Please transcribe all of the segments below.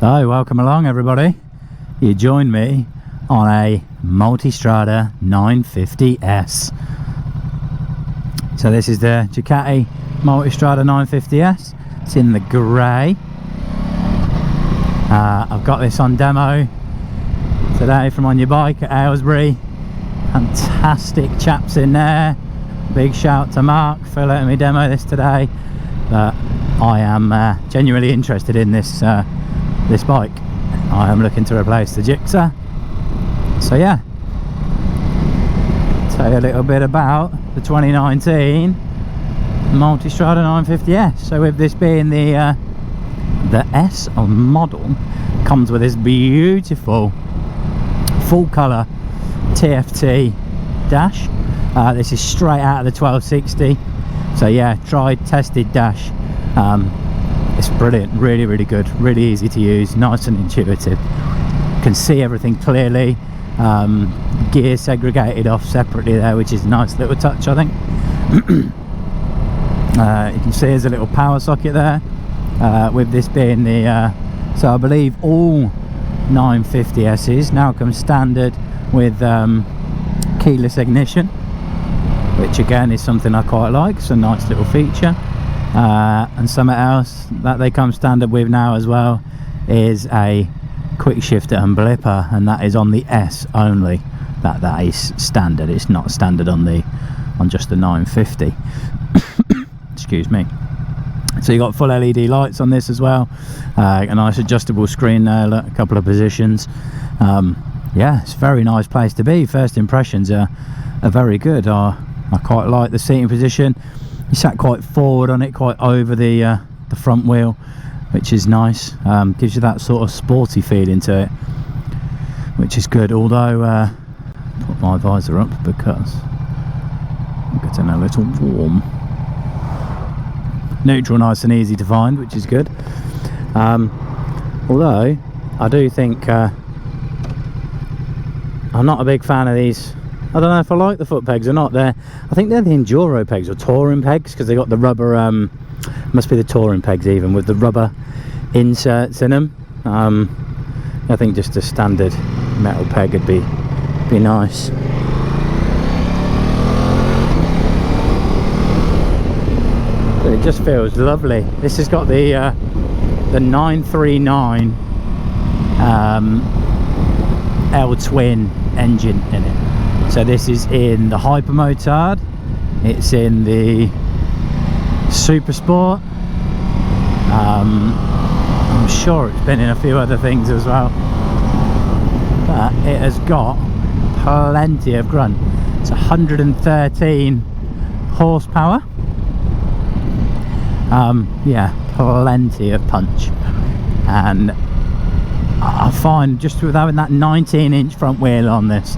So welcome along everybody. You join me on a Multistrada 950S. So this is the Ducati Multistrada 950S. It's in the grey. I've got this on demo today from On Your Bike at Aylesbury. Fantastic chaps in there. Big shout to Mark for letting me demo this today. But I am genuinely interested in this this bike. I am looking to replace the Gixxer. So yeah, tell you a little bit about the 2019 Multistrada 950S. So with this being the S model, comes with this beautiful full colour TFT dash. This is straight out of the 1260. So yeah, tried, tested dash. It's brilliant, really good, really easy to use, nice and intuitive. Can see everything clearly. Gear segregated off separately there, which is a nice little touch, I think. You can see there's a little power socket there. With this being the so I believe all 950Ss now come standard with keyless ignition, which again is something I quite like. It's a nice little feature. And something else that they come standard with now as well is a quick shifter and blipper, and that is on the S only. That is standard. It's not standard on just the 950. Excuse me. So you got full LED lights on this as well. A nice adjustable screen there. Look, a couple of positions. Yeah, it's a very nice place to be. First impressions are very good. I quite like the seating position. You sat quite forward on it, quite over the front wheel, which is nice. Gives you that sort of sporty feeling to it, which is good. Although put my visor up because I'm getting a little warm. Neutral, nice and easy to find, which is good. Although I do think I'm not a big fan of these. I don't know if I like the foot pegs or not. I think they're the enduro pegs or touring pegs, because they got the rubber, must be the touring pegs even, with the rubber inserts in them. I think just a standard metal peg would be nice. But it just feels lovely. This has got the 939 L-twin engine in it. So this is in the Hyper Motard, it's in the Super Sport. I'm sure it's been in a few other things as well. But it has got plenty of grunt. It's 113 horsepower. Yeah, plenty of punch. And I find just with having that 19-inch front wheel on this,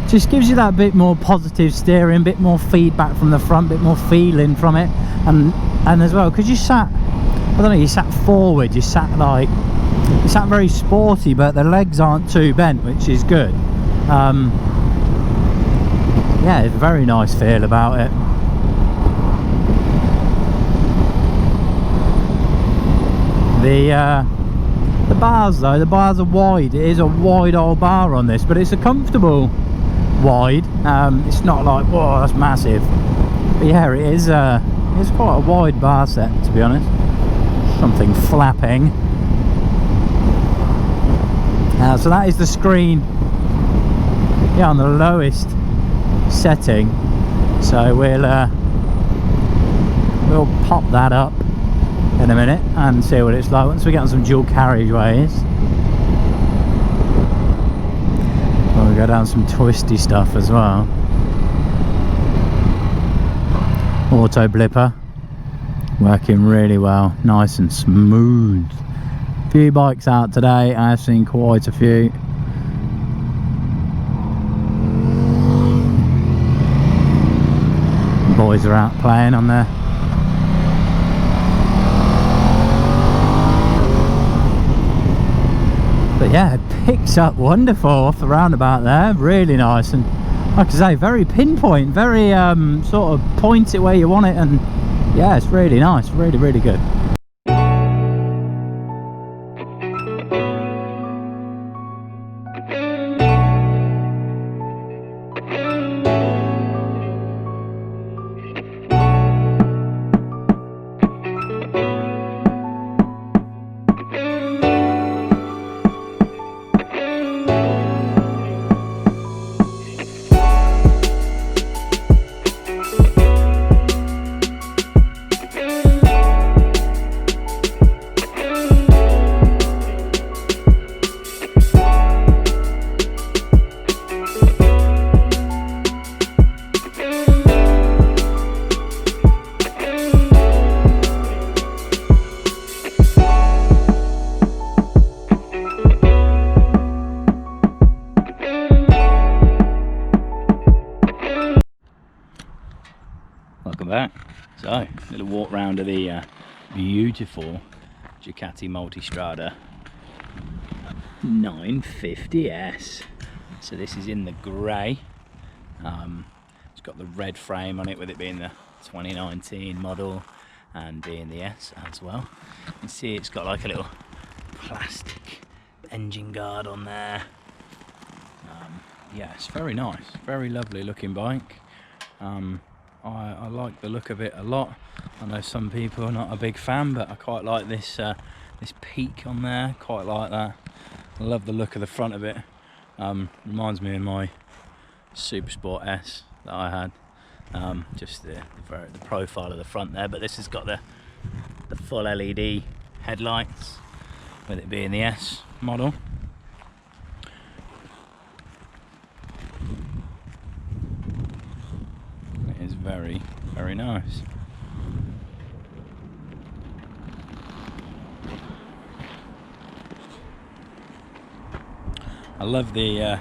just gives you that bit more positive steering, bit more feedback from the front, bit more feeling from it, and as well because you sat, I don't know, you sat forward, you sat very sporty, but the legs aren't too bent, which is good. Yeah, it's a very nice feel about it. The bars though, the bars are wide. It is a wide old bar on this, but it's a comfortable wide. It's not like, whoa, that's massive. But yeah, it is it's quite a wide bar set, to be honest. Something flapping. So that is the screen, yeah, on the lowest setting. So we'll pop that up in a minute and see what it's like once we get on some dual carriageways. We'll go down some twisty stuff as well. Auto blipper working really well, nice and smooth. Few bikes out today, I've seen quite a few. Boys are out playing on there. But yeah, it picks up wonderful off the roundabout there, really nice, and like I say, very pinpoint, very sort of point it where you want it, and yeah, it's really nice, really good. Welcome back. So, little walk round of the beautiful Ducati Multistrada 950S. So this is in the grey. It's got the red frame on it, with it being the 2019 model and being the S as well. You can see it's got like a little plastic engine guard on there. Yeah, it's very nice, very lovely looking bike. I like the look of it a lot. I know some people are not a big fan, but I quite like this this peak on there, quite like that. I love the look of the front of it. Reminds me of my Super Sport S that I had. Just the profile of the front there, but this has got the full LED headlights, with it being the S model. It is very, very nice. I love the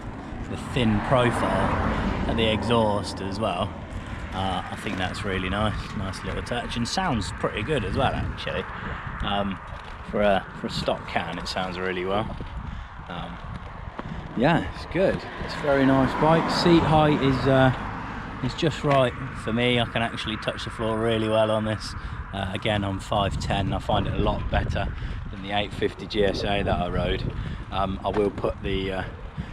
thin profile and the exhaust as well. I think that's really nice little touch, and sounds pretty good as well actually. For a stock can, it sounds really well. Yeah, it's good. It's a very nice bike. Seat height is just right for me. I can actually touch the floor really well on this. Again, I'm 5'10". I find it a lot better than the 850 GSA that I rode. I will put the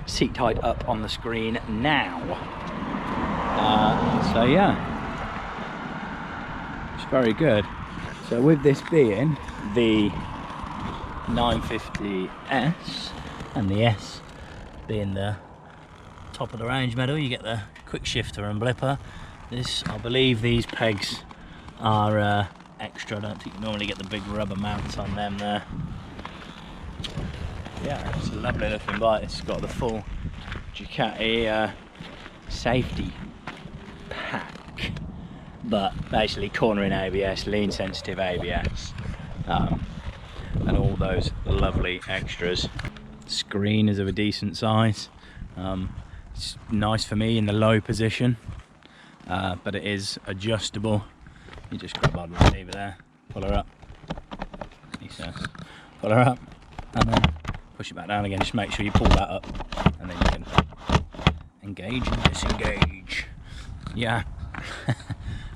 seat height up on the screen now. So yeah, it's very good. So with this being the 950S and the S being the top of the range model, you get the quick shifter and blipper. This, I believe these pegs are extra. I don't think you normally get the big rubber mounts on them there. Yeah, it's a lovely looking bike. It's got the full Ducati safety pack, but basically cornering ABS, lean sensitive ABS, and all those lovely extras. Screen is of a decent size. It's nice for me in the low position, but it is adjustable. You just grab on the lever there, pull her up, he says, pull her up, and then push it back down again. Just make sure you pull that up, and then you can engage and disengage. Yeah.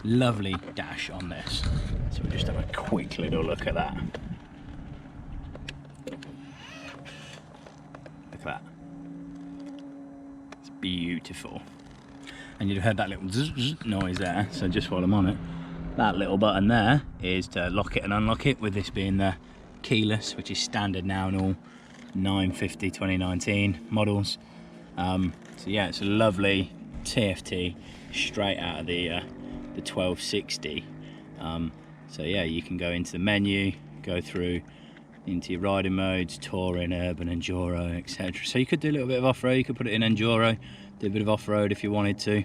Lovely dash on this. So we'll just have a quick little look at that. Look at that. It's beautiful. And you've heard that little zzz noise there. So just while I'm on it, that little button there is to lock it and unlock it, with this being the keyless, which is standard now in all 950 2019 models. So yeah, it's a lovely TFT straight out of the 1260. So yeah, you can go into the menu, go through into your riding modes, touring, urban, enduro, etc. So you could do a little bit of off-road. You could put it in enduro, do a bit of off-road if you wanted to,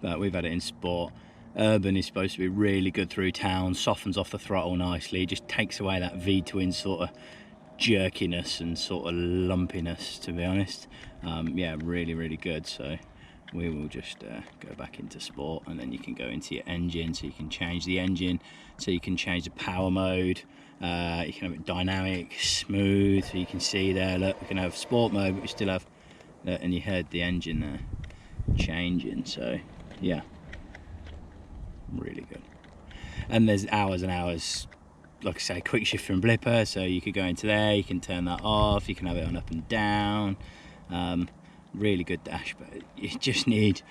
but we've had it in sport. Urban is supposed to be really good through town, softens off the throttle nicely, just takes away that V-twin sort of jerkiness and sort of lumpiness, to be honest. Yeah, really good. So we will just go back into sport, and then you can go into your engine, so you can change the engine, so you can change the power mode. You can have it dynamic, smooth, so you can see there, look, we can have sport mode, but we still have, and you heard the engine there changing. So yeah, really good. And there's hours and hours like I say, quick shifter and blipper, so you could go into there, you can turn that off, you can have it on up and down. Really good dash, but you just need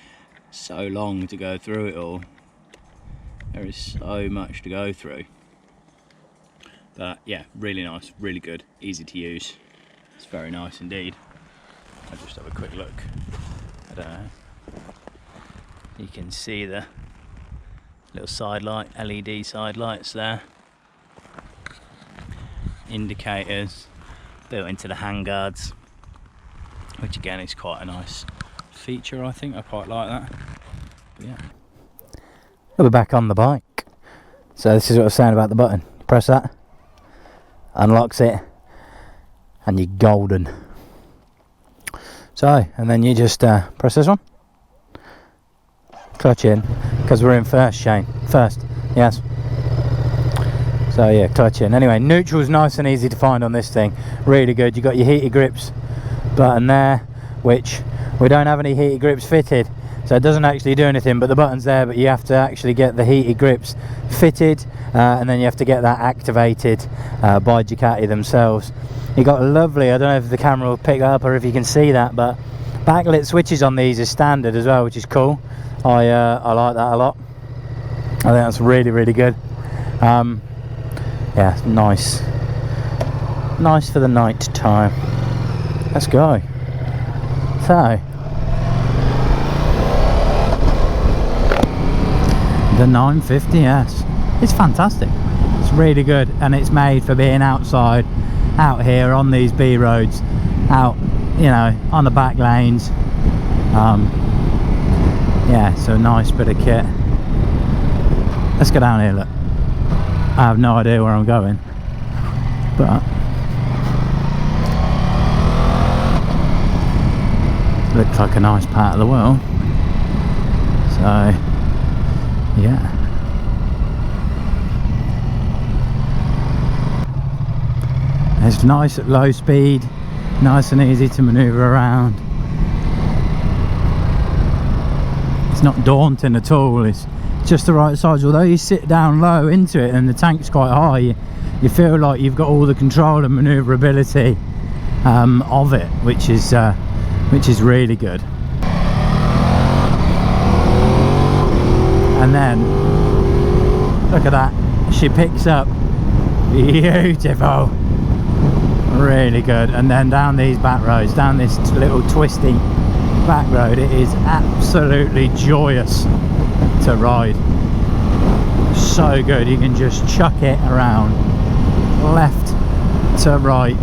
so long to go through it all. There is so much to go through. But yeah, really nice, really good, easy to use. It's very nice indeed. I'll just have a quick look. I don't know. You can see the little side light, LED side lights there. Indicators built into the handguards, which again is quite a nice feature, I think. I quite like that. But yeah. We're back on the bike. So this is what I was saying about the button. You press that, unlocks it, and you're golden. So, and then you just press this one, clutch in, because we're in first, Shane. First, yes. So yeah, clutch in. Anyway, neutral's nice and easy to find on this thing. Really good. You got your heated grips button there, which we don't have any heated grips fitted, so it doesn't actually do anything, but the button's there, but you have to actually get the heated grips fitted, and then you have to get that activated by Ducati themselves. You got a lovely, I don't know if the camera will pick up or if you can see that, but backlit switches on these is standard as well, which is cool. I like that a lot. I think that's really, really good. Yeah, nice for the night time. Let's go. So the 950S, it's fantastic. It's really good, and it's made for being outside, out here on these B roads, out, you know, on the back lanes. Yeah, so nice bit of kit. Let's go down here. Look, I have no idea where I'm going, but it looks like a nice part of the world. So yeah, it's nice at low speed, nice and easy to maneuver around. It's not daunting at all. It's just the right size. Although you sit down low into it and the tank's quite high, you feel like you've got all the control and maneuverability of it, which is really good. And then look at that, she picks up beautiful, really good. And then down these back roads, down this little twisty back road, it is absolutely joyous to ride. So good, you can just chuck it around left to right.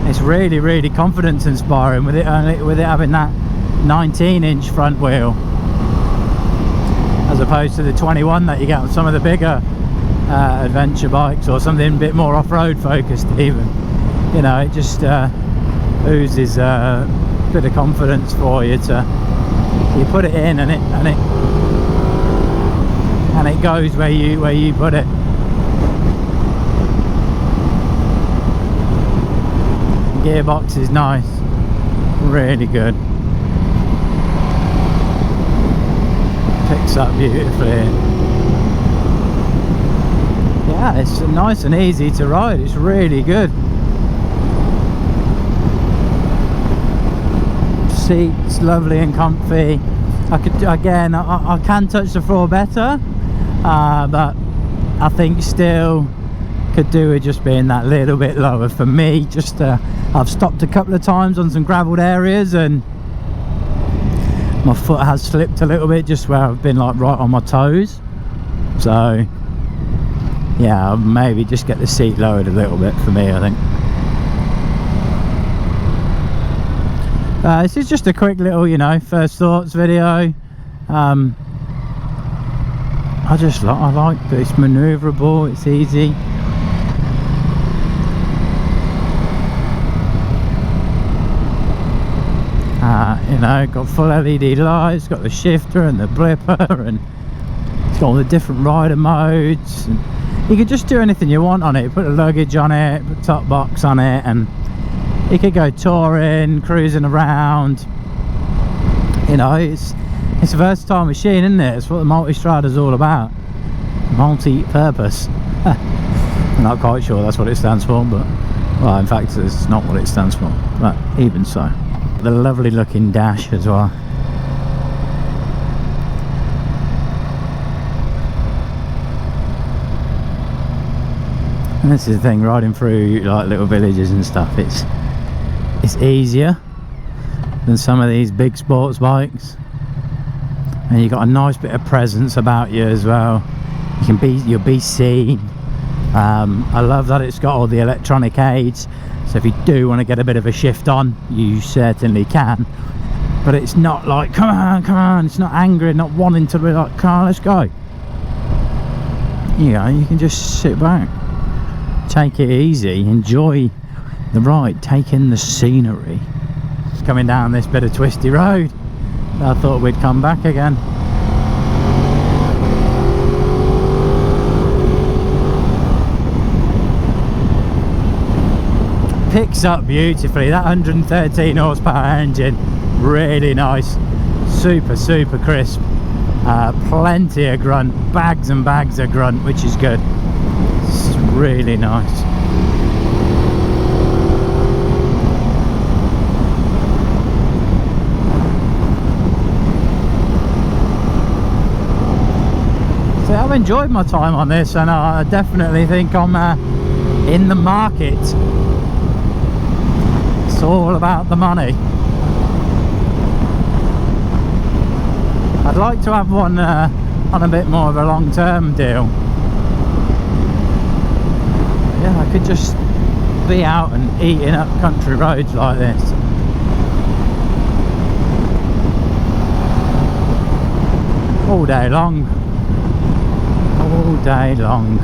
It's really, really confidence inspiring with it having that 19-inch front wheel, as opposed to the 21 that you get on some of the bigger adventure bikes, or something a bit more off-road focused even. You know, it just oozes a bit of confidence for you to, you put it in and it goes where you put it. Gearbox is nice, really good. Picks up beautifully. Yeah, it's nice and easy to ride. It's really good. Seats lovely and comfy. I can touch the floor better, but I think still could do with just being that little bit lower for me. Just I've stopped a couple of times on some gravelled areas and my foot has slipped a little bit, just where I've been like right on my toes. So yeah, I'll maybe just get the seat lowered a little bit for me, I think. This is just a quick little, you know, first thoughts video. I like that it's manoeuvrable, it's easy. You know, got full LED lights, got the shifter and the blipper, and it's got all the different rider modes. And you could just do anything you want on it. Put a luggage on it, put a top box on it, and you could go touring, cruising around. You know, it's It's a versatile machine, isn't it? It's what the Multistrada's all about. Multi-purpose. I'm not quite sure that's what it stands for, but well, in fact it's not what it stands for, but even so. The lovely looking dash as well. And this is the thing, riding through like little villages and stuff, it's easier than some of these big sports bikes, and you've got a nice bit of presence about you as well. You'll be seen. I love that it's got all the electronic aids, so if you do want to get a bit of a shift on, you certainly can. But it's not like come on, it's not angry, not wanting to be like come on, let's go. You know, you can just sit back, take it easy, enjoy the ride, take in the scenery. Coming down this bit of twisty road, I thought we'd come back again. Picks up beautifully. That 113 horsepower engine, really nice, super crisp. Plenty of grunt, bags and bags of grunt, which is good. It's really nice. So I've enjoyed my time on this, and I definitely think I'm in the market. It's all about the money. I'd like to have one on a bit more of a long-term deal. Yeah, I could just be out and eating up country roads like this. All day long. All day long.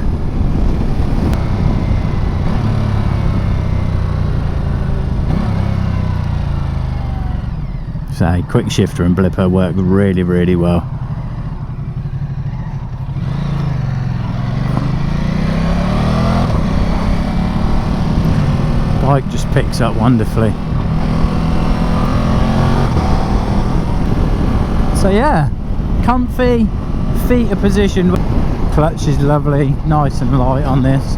So quick shifter and blipper work really well. Bike just picks up wonderfully. So yeah, comfy, feet are positioned, clutch is lovely, nice and light on this.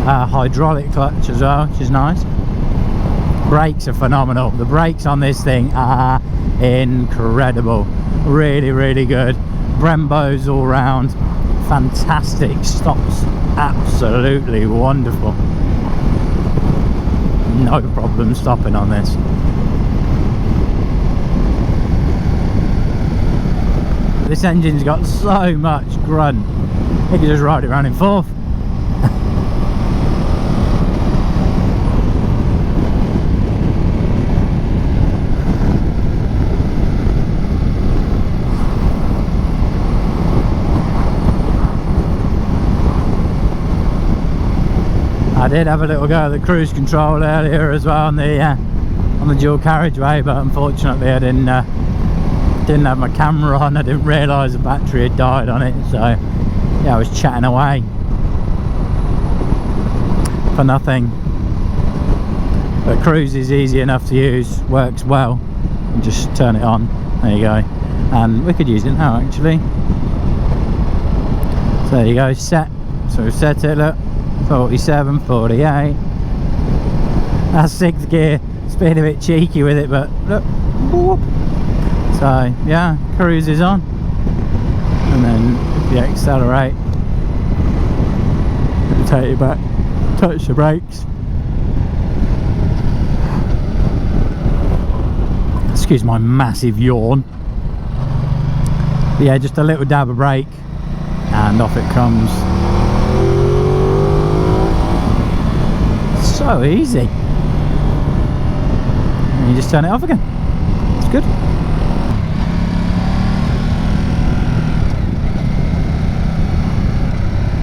Hydraulic clutch as well, which is nice. Brakes are phenomenal. The brakes on this thing are incredible, really good. Brembos all round, fantastic. Stops absolutely wonderful, no problem stopping on this. This engine's got so much grunt, you can just ride it around in fourth. I did have a little go at the cruise control earlier as well on the dual carriageway, but unfortunately I didn't have my camera on. I didn't realise the battery had died on it, so yeah, I was chatting away for nothing. But cruise is easy enough to use, works well. You just turn it on, there you go, and we could use it now actually. So there you go, set. So we've set it, look, 47, 48. That's 6th gear. It's been a bit cheeky with it, but look, whoop. So yeah, cruise is on, and then if you accelerate, it'll take you back, touch the brakes. Excuse my massive yawn. But yeah, just a little dab of brake and off it comes. So easy. And you just turn it off again. It's good.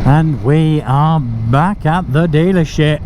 And we are back at the dealership.